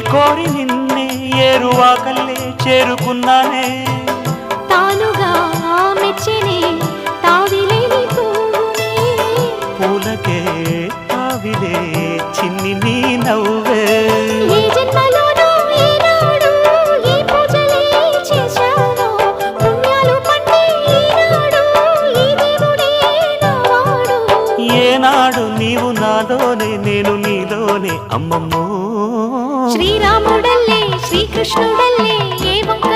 కోరి నిన్నే ఏరువాకల్లే చేరుకున్నానే తానుగా మెచ్చనే తావిలేని పువ్వునే పూలకే తావిలే చిన్ని నీ నవ్వే ఏ జన్మలోనో ఈనాడు ఈ పూజలే చేశాను పుణ్యాలు పండే ఈనాడు ఈ దేవుడే నావాడు ఏనాడు నీవు నాలోనే నేను నీలోనే అమ్మమ్మో శ్రీరాముడల్లే శ్రీకృష్ణుడల్లే ఏ వంక